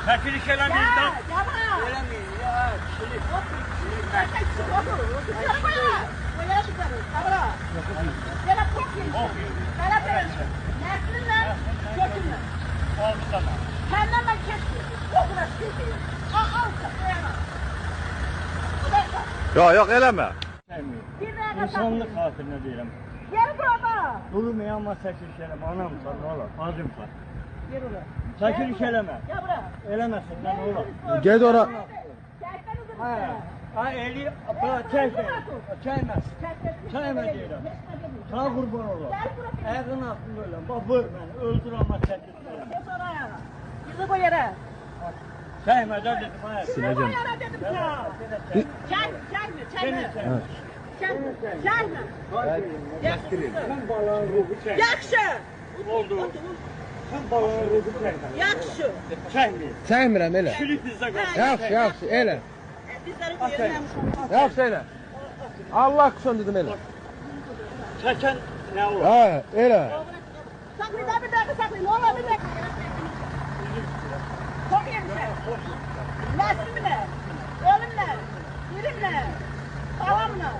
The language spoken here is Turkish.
Çekiliş eləmeyin lan. Eləmeyin ya. Senden ben kesmiyorum. O kadar şey. Yok eleme. İnsanlık hatırına diyelim. Gel burada. Durmayan ama çekiliş eleme. Anam sen oğlum. Bacım sen. Gel oraya. Çekiliş eleme. Gel buraya. Elemesin lan oğlum. Gel ora. Ha eli çekme. Çeymez. Çeymez diyelim. Sana kurban oğlum. Ayağın altında öyle. Bak vur beni. Öldür ama çekiliş eleme. Gel oraya. Yüzü koy yere. Çeymez dedim ha. Yüzü koy yere dedim sana. Çay mı? Çay mı? Sen balığın ruhu çek. Yakşı. Oldu. Sen balığın ruhu çek. Yakşı. Çekmeyin. Çekmirəm elə. Şirik bizde kaldı. Yaxşı, elə. Bizleri koyuyoruz. Yaxşı elə. Allah qısan dedim elə. Çeken ne olur? Ha, elə. Saklayın bir dakika saklayın. Ne olur bir dakika. Çok yemişler. Neslimle, ölümle, birimle, babamla.